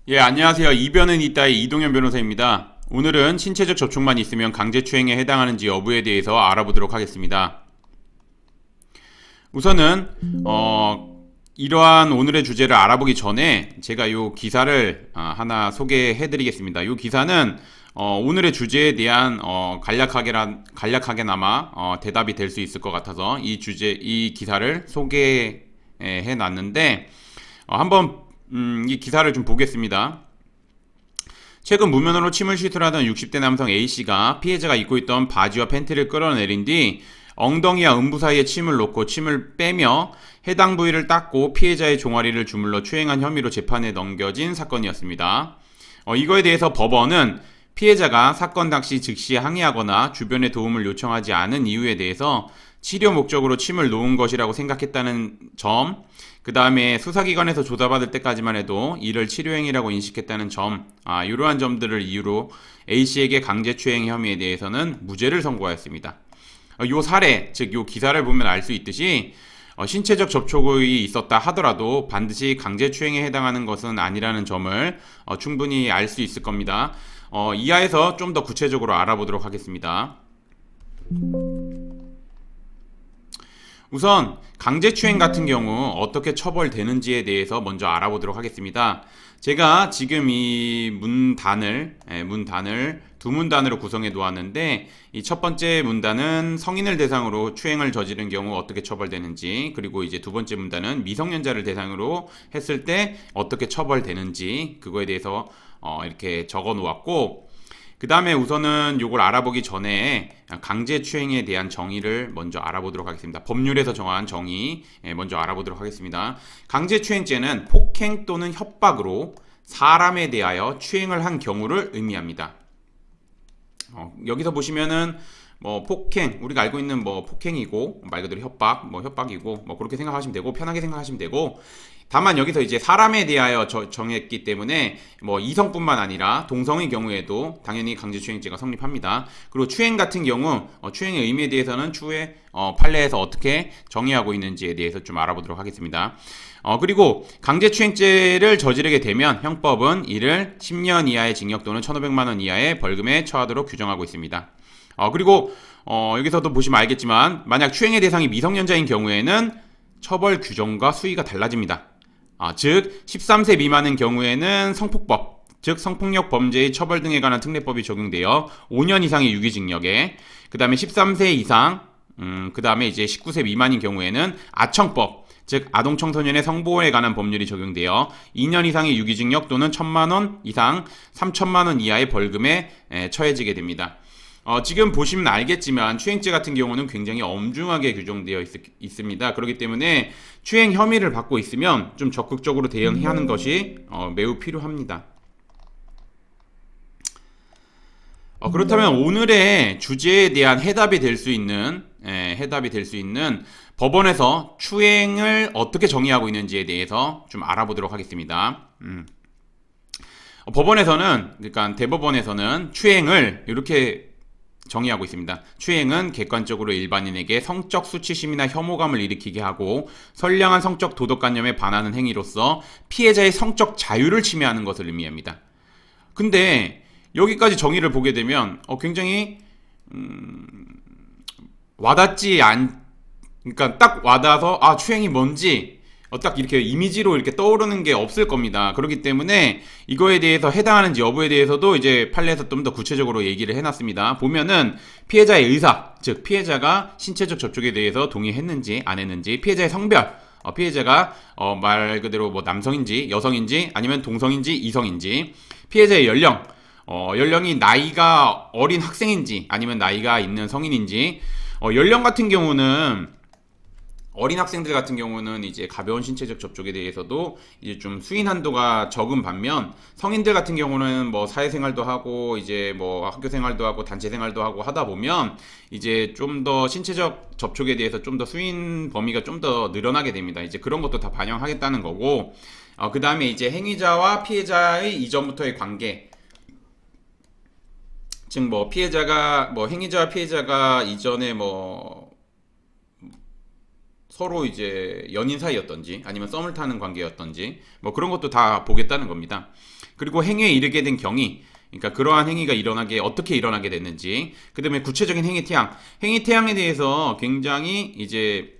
예, 안녕하세요. 이변은 있다의 이동현 변호사입니다. 오늘은 신체적 접촉만 있으면 강제추행에 해당하는지 여부에 대해서 알아보도록 하겠습니다. 우선은 이러한 오늘의 주제를 알아보기 전에 제가 이 기사를 하나 소개해 드리겠습니다. 이 기사는 오늘의 주제에 대한 간략하게나마 대답이 될 수 있을 것 같아서 이 기사를 소개해 놨는데 한번 이 기사를 좀 보겠습니다. 최근 무면허로 침을 시술하던 60대 남성 A씨가 피해자가 입고 있던 바지와 팬티를 끌어내린 뒤 엉덩이와 음부 사이에 침을 놓고 침을 빼며 해당 부위를 닦고 피해자의 종아리를 주물러 추행한 혐의로 재판에 넘겨진 사건이었습니다. 이거에 대해서 법원은 피해자가 사건 당시 즉시 항의하거나 주변의 도움을 요청하지 않은 이유에 대해서 치료 목적으로 침을 놓은 것이라고 생각했다는 점, 그 다음에 수사기관에서 조사받을 때까지만 해도 이를 치료행위라고 인식했다는 점, 이러한 점들을 이유로 A씨에게 강제추행 혐의에 대해서는 무죄를 선고하였습니다. 요 사례, 즉 요 기사를 보면 알 수 있듯이 신체적 접촉이 있었다 하더라도 반드시 강제추행에 해당하는 것은 아니라는 점을 충분히 알 수 있을 겁니다. 이하에서 좀 더 구체적으로 알아보도록 하겠습니다. 우선 강제추행 같은 경우 어떻게 처벌되는지에 대해서 먼저 알아보도록 하겠습니다. 제가 지금 이 문단을 두 문단으로 구성해 놓았는데, 이 첫 번째 문단은 성인을 대상으로 추행을 저지른 경우 어떻게 처벌되는지, 그리고 이제 두 번째 문단은 미성년자를 대상으로 했을 때 어떻게 처벌되는지, 그거에 대해서 이렇게 적어 놓았고, 그 다음에 우선은 이걸 알아보기 전에 강제추행에 대한 정의를 먼저 알아보도록 하겠습니다. 법률에서 정한 정의 먼저 알아보도록 하겠습니다. 강제추행죄는 폭행 또는 협박으로 사람에 대하여 추행을 한 경우를 의미합니다. 여기서 보시면은 폭행, 우리가 알고 있는 폭행이고 말 그대로 협박이고 그렇게 생각하시면 되고, 편하게 생각하시면 되고, 다만 여기서 이제 사람에 대하여 정했기 때문에 이성뿐만 아니라 동성의 경우에도 당연히 강제추행죄가 성립합니다. 그리고 추행 같은 경우 추행의 의미에 대해서는 추후에 판례에서 어떻게 정의하고 있는지에 대해서 좀 알아보도록 하겠습니다. 그리고 강제추행죄를 저지르게 되면 형법은 이를 10년 이하의 징역 또는 1,500만 원 이하의 벌금에 처하도록 규정하고 있습니다. 그리고 여기서도 보시면 알겠지만 만약 추행의 대상이 미성년자인 경우에는 처벌 규정과 수위가 달라집니다. 즉 13세 미만인 경우에는 성폭법, 즉 성폭력 범죄의 처벌 등에 관한 특례법이 적용되어 5년 이상의 유기징역에, 그 다음에 13세 이상, 그 다음에 이제 19세 미만인 경우에는 아청법, 즉 아동청소년의 성보호에 관한 법률이 적용되어 2년 이상의 유기징역 또는 1,000만 원 이상 3,000만 원 이하의 벌금에 처해지게 됩니다. 지금 보시면 알겠지만 추행죄 같은 경우는 굉장히 엄중하게 규정되어 있습니다. 그렇기 때문에 추행 혐의를 받고 있으면 좀 적극적으로 대응하는 것이 매우 필요합니다. 그렇다면 오늘의 주제에 대한 해답이 될 수 있는 법원에서 추행을 어떻게 정의하고 있는지에 대해서 좀 알아보도록 하겠습니다. 법원에서는, 그러니까 대법원에서는 추행을 이렇게 정의하고 있습니다. 추행은 객관적으로 일반인에게 성적 수치심이나 혐오감을 일으키게 하고 선량한 성적 도덕관념에 반하는 행위로서 피해자의 성적 자유를 침해하는 것을 의미합니다. 근데 여기까지 정의를 보게 되면 굉장히 그러니까 딱 와닿아서 추행이 뭔지 딱 이렇게 이미지로 이렇게 떠오르는 게 없을 겁니다. 그렇기 때문에 이거에 대해서 해당하는지 여부에 대해서도 이제 판례에서 좀 더 구체적으로 얘기를 해놨습니다. 보면은 피해자의 의사, 즉 피해자가 신체적 접촉에 대해서 동의했는지 안 했는지, 피해자의 성별, 피해자가 말 그대로 남성인지 여성인지 아니면 동성인지 이성인지, 피해자의 연령, 연령이 나이가 어린 학생인지 아니면 나이가 있는 성인인지, 연령 같은 경우는 어린 학생들 같은 경우는 이제 가벼운 신체적 접촉에 대해서도 이제 좀 수인 한도가 적은 반면, 성인들 같은 경우는 사회생활도 하고 이제 학교생활도 하고 단체생활도 하고 하다 보면 이제 좀 더 신체적 접촉에 대해서 좀 더 수인 범위가 좀 더 늘어나게 됩니다. 이제 그런 것도 다 반영하겠다는 거고, 그 다음에 이제 행위자와 피해자의 이전부터의 관계, 즉 피해자가 행위자와 피해자가 이전에 서로 이제 연인 사이였던지 아니면 썸을 타는 관계였던지 그런 것도 다 보겠다는 겁니다. 그리고 행위에 이르게 된 경위, 그러니까 그러한 행위가 어떻게 일어나게 됐는지, 그 다음에 구체적인 행위 태양에 대해서 굉장히 이제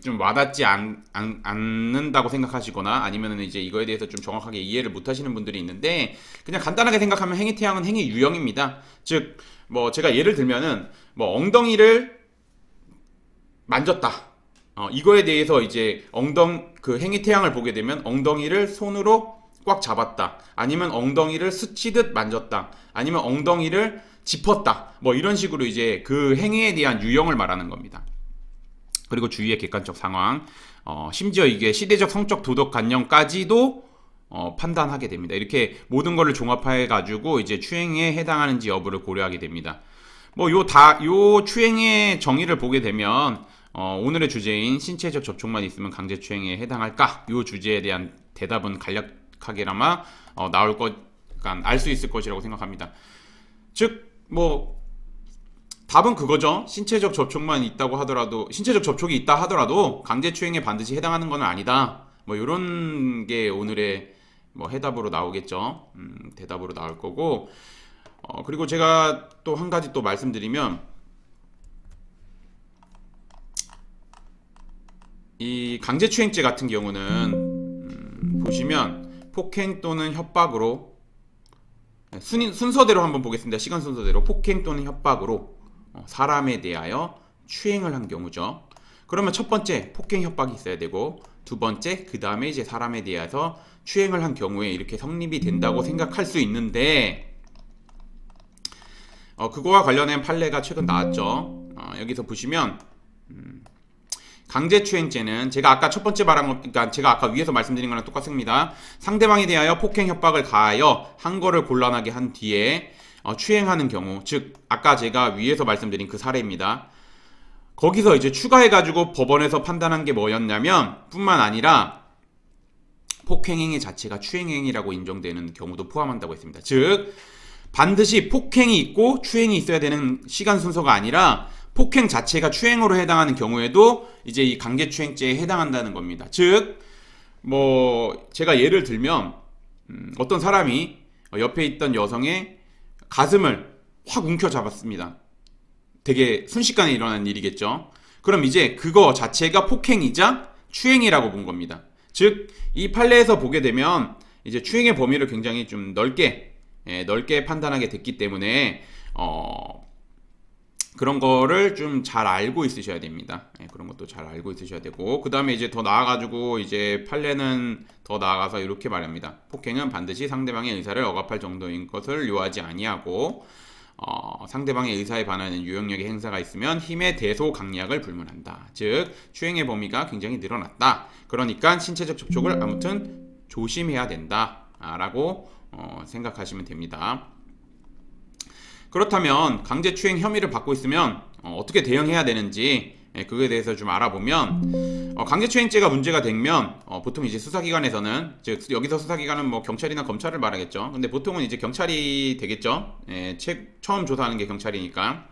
좀 와닿지 않는다고 생각하시거나 아니면은 이제 이거에 대해서 좀 정확하게 이해를 못 하시는 분들이 있는데, 그냥 간단하게 생각하면 행위 태양은 행위 유형입니다. 즉, 뭐 제가 예를 들면은 뭐 엉덩이를 만졌다. 이거에 대해서 이제 그 행위 태양을 보게 되면 엉덩이를 손으로 꽉 잡았다. 아니면 엉덩이를 스치듯 만졌다. 아니면 엉덩이를 짚었다. 뭐 이런 식으로 이제 그 행위에 대한 유형을 말하는 겁니다. 그리고 주위의 객관적 상황, 심지어 이게 시대적 성적 도덕 관념까지도 판단하게 됩니다. 이렇게 모든 거를 종합해 가지고 이제 추행에 해당하는지 여부를 고려하게 됩니다. 뭐 요 추행의 정의를 보게 되면 오늘의 주제인 신체적 접촉만 있으면 강제추행에 해당할까? 요 주제에 대한 대답은 간략하게나마 나올 알 수 있을 것이라고 생각합니다. 즉, 뭐 답은 그거죠. 신체적 접촉이 있다 하더라도 강제추행에 반드시 해당하는 건 아니다. 뭐 이런 게 오늘의 뭐 해답으로 나오겠죠. 대답으로 나올 거고. 그리고 제가 또 한 가지 또 말씀드리면, 이 강제추행죄 같은 경우는 보시면 폭행 또는 협박으로, 순서대로 한번 보겠습니다. 시간 순서대로 폭행 또는 협박으로 사람에 대하여 추행을 한 경우죠. 그러면 첫 번째 폭행 협박이 있어야 되고, 두 번째 그 다음에 이제 사람에 대해서 추행을 한 경우에 이렇게 성립이 된다고 생각할 수 있는데, 그거와 관련된 판례가 최근 나왔죠. 여기서 보시면 강제추행죄는 제가 아까 첫 번째 말한 거, 그러니까 제가 아까 위에서 말씀드린 거랑 똑같습니다. 상대방에 대하여 폭행 협박을 가하여 한 거를 곤란하게 한 뒤에 추행하는 경우, 즉 아까 제가 위에서 말씀드린 그 사례입니다. 거기서 이제 추가해가지고 법원에서 판단한 게 뭐였냐면, 뿐만 아니라 폭행행위 자체가 추행행위라고 인정되는 경우도 포함한다고 했습니다. 즉 반드시 폭행이 있고 추행이 있어야 되는 시간 순서가 아니라 폭행 자체가 추행으로 해당하는 경우에도 이제 이 강제추행죄에 해당한다는 겁니다. 즉, 뭐 제가 예를 들면 어떤 사람이 옆에 있던 여성의 가슴을 확 움켜잡았습니다. 되게 순식간에 일어난 일이겠죠. 그럼 이제 그거 자체가 폭행이자 추행이라고 본 겁니다. 즉, 이 판례에서 보게 되면 이제 추행의 범위를 굉장히 좀 넓게 판단하게 됐기 때문에 그런 거를 좀 잘 알고 있으셔야 됩니다. 그런 것도 잘 알고 있으셔야 되고, 그 다음에 이제 더 나아가지고 이제 판례는 더 나아가서 이렇게 말합니다. 폭행은 반드시 상대방의 의사를 억압할 정도인 것을 요하지 아니하고, 상대방의 의사에 반하는 유형력의 행사가 있으면 힘의 대소 강약을 불문한다. 즉 추행의 범위가 굉장히 늘어났다. 그러니까 신체적 접촉을 아무튼 조심해야 된다 라고 생각하시면 됩니다. 그렇다면 강제추행 혐의를 받고 있으면 어떻게 대응해야 되는지, 그거에 대해서 좀 알아보면, 강제추행죄가 문제가 되면 보통 이제 수사기관에서는, 즉 여기서 수사기관은 뭐 경찰이나 검찰을 말하겠죠. 근데 보통은 이제 경찰이 되겠죠. 처음 조사하는 게 경찰이니까.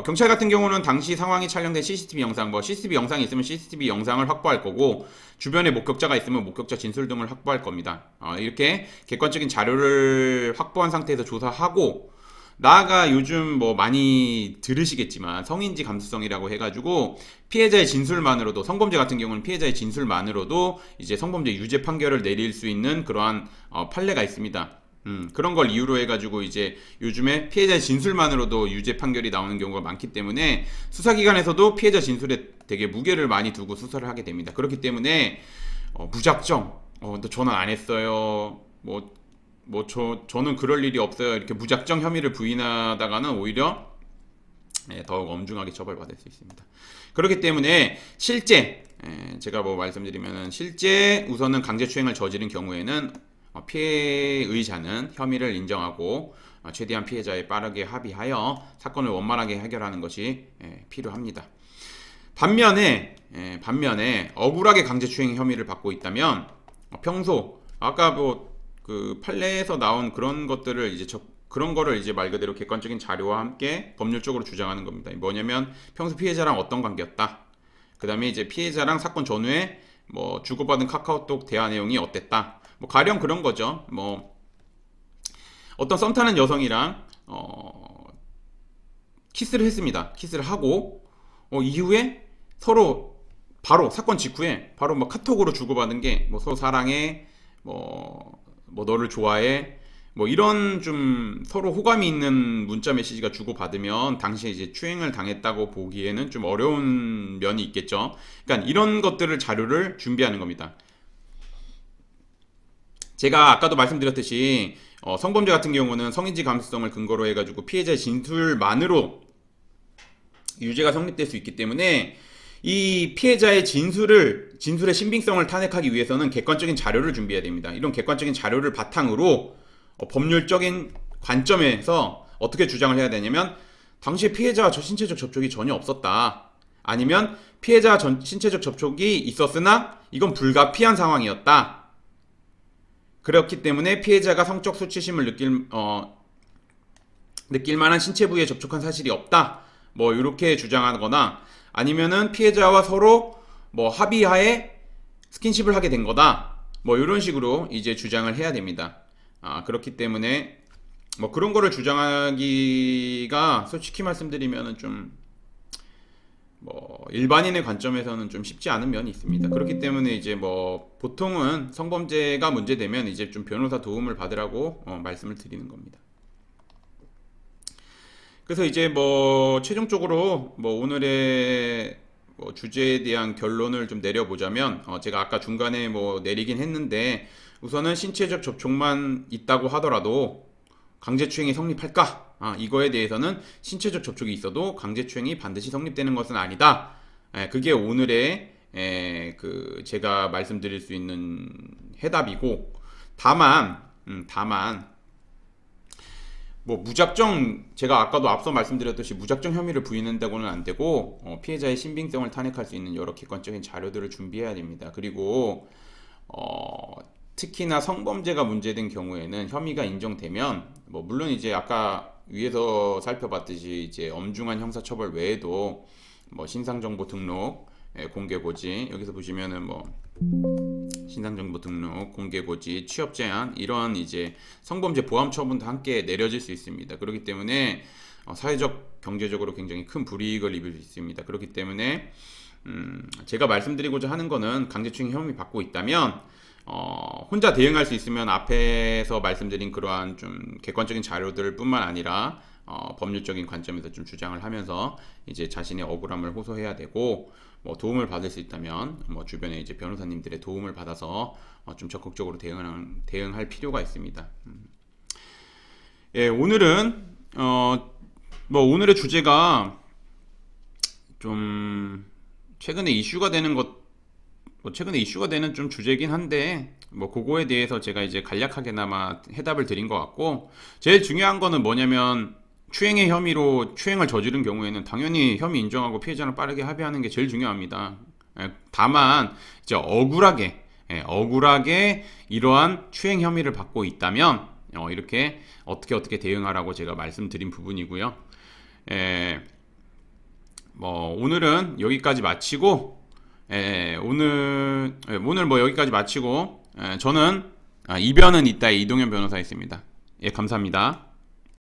경찰 같은 경우는 당시 상황이 촬영된 CCTV 영상, 뭐 CCTV 영상이 있으면 CCTV 영상을 확보할 거고, 주변에 목격자가 있으면 목격자 진술 등을 확보할 겁니다. 이렇게 객관적인 자료를 확보한 상태에서 조사하고, 나아가 요즘 뭐 많이 들으시겠지만 성인지 감수성이라고 해가지고 피해자의 진술만으로도, 성범죄 같은 경우는 피해자의 진술만으로도 이제 성범죄 유죄 판결을 내릴 수 있는 그러한 판례가 있습니다. 그런 걸 이유로 해가지고 이제 요즘에 피해자의 진술만으로도 유죄 판결이 나오는 경우가 많기 때문에 수사기관에서도 피해자 진술에 되게 무게를 많이 두고 수사를 하게 됩니다. 그렇기 때문에 무작정 너 전화 안 했어요, 저는 그럴 일이 없어요, 이렇게 무작정 혐의를 부인하다가는 오히려 더욱 엄중하게 처벌받을 수 있습니다. 그렇기 때문에 실제 제가 뭐 말씀드리면은, 실제 우선은 강제추행을 저지른 경우에는 피해의자는 혐의를 인정하고 최대한 피해자에 빠르게 합의하여 사건을 원만하게 해결하는 것이 필요합니다. 반면에 억울하게 강제추행 혐의를 받고 있다면 평소 아까 그 판례에서 나온 그런 것들을 이제 그런 거를 이제 말 그대로 객관적인 자료와 함께 법률적으로 주장하는 겁니다. 뭐냐면 평소 피해자랑 어떤 관계였다. 그 다음에 이제 피해자랑 사건 전후에 뭐 주고받은 카카오톡 대화 내용이 어땠다. 뭐 가령 그런 거죠. 뭐 어떤 썸 타는 여성이랑 키스를 했습니다. 키스를 하고 이후에 서로 바로 사건 직후에 바로 뭐 카톡으로 주고받은 게 뭐 서로 사랑해, 뭐 너를 좋아해, 뭐 이런 좀 서로 호감이 있는 문자 메시지가 주고받으면 당시에 이제 추행을 당했다고 보기에는 좀 어려운 면이 있겠죠. 그러니까 이런 것들을 자료를 준비하는 겁니다. 제가 아까도 말씀드렸듯이 성범죄 같은 경우는 성인지 감수성을 근거로 해가지고 피해자의 진술만으로 유죄가 성립될 수 있기 때문에 이 피해자의 진술의 신빙성을 탄핵하기 위해서는 객관적인 자료를 준비해야 됩니다. 이런 객관적인 자료를 바탕으로 법률적인 관점에서 어떻게 주장을 해야 되냐면, 당시 피해자와 신체적 접촉이 전혀 없었다, 아니면 피해자와 신체적 접촉이 있었으나 이건 불가피한 상황이었다, 그렇기 때문에 피해자가 성적 수치심을 느낄 만한 신체 부위에 접촉한 사실이 없다, 뭐 이렇게 주장하거나, 아니면은 피해자와 서로 뭐 합의하에 스킨십을 하게 된 거다, 뭐 이런 식으로 이제 주장을 해야 됩니다. 그렇기 때문에 뭐 그런 거를 주장하기가 솔직히 말씀드리면은 좀 뭐 일반인의 관점에서는 좀 쉽지 않은 면이 있습니다. 그렇기 때문에 이제 뭐 보통은 성범죄가 문제되면 이제 좀 변호사 도움을 받으라고 말씀을 드리는 겁니다. 그래서 이제 뭐 최종적으로 뭐 오늘의 뭐 주제에 대한 결론을 좀 내려보자면, 제가 아까 중간에 뭐 내리긴 했는데, 우선은 신체적 접촉만 있다고 하더라도 강제추행이 성립할까? 이거에 대해서는 신체적 접촉이 있어도 강제추행이 반드시 성립되는 것은 아니다. 그게 오늘의 제가 말씀드릴 수 있는 해답이고, 다만 뭐 무작정, 제가 아까도 앞서 말씀드렸듯이 무작정 혐의를 부인한다고는 안 되고, 피해자의 신빙성을 탄핵할 수 있는 여러 객관적인 자료들을 준비해야 됩니다. 그리고 특히나 성범죄가 문제된 경우에는 혐의가 인정되면, 뭐 물론 이제 아까 위에서 살펴봤듯이 이제 엄중한 형사처벌 외에도 뭐 신상정보 등록, 공개고지, 여기서 보시면은 뭐 신상정보 등록, 공개고지, 취업 제한, 이런 이제 성범죄 보완 처분도 함께 내려질 수 있습니다. 그렇기 때문에 사회적, 경제적으로 굉장히 큰 불이익을 입을 수 있습니다. 그렇기 때문에 제가 말씀드리고자 하는 거는, 강제추행 혐의 받고 있다면 혼자 대응할 수 있으면 앞에서 말씀드린 그러한 좀 객관적인 자료들 뿐만 아니라 법률적인 관점에서 좀 주장을 하면서 이제 자신의 억울함을 호소해야 되고, 뭐 도움을 받을 수 있다면 뭐 주변에 이제 변호사님들의 도움을 받아서 좀 적극적으로 대응할 필요가 있습니다. 예, 오늘은 뭐 오늘의 주제가 좀 최근에 이슈가 되는 좀 주제긴 한데, 뭐 그거에 대해서 제가 이제 간략하게나마 해답을 드린 것 같고, 제일 중요한 거는 뭐냐면, 추행의 혐의로 추행을 저지른 경우에는 당연히 혐의 인정하고 피해자는 빠르게 합의하는 게 제일 중요합니다. 다만 이제 억울하게 이러한 추행 혐의를 받고 있다면 이렇게 어떻게 대응하라고 제가 말씀드린 부분이고요. 뭐 오늘은 여기까지 마치고, 오늘 뭐 여기까지 마치고, 저는 이변은 있다의 이동현 변호사였습니다. 예, 감사합니다.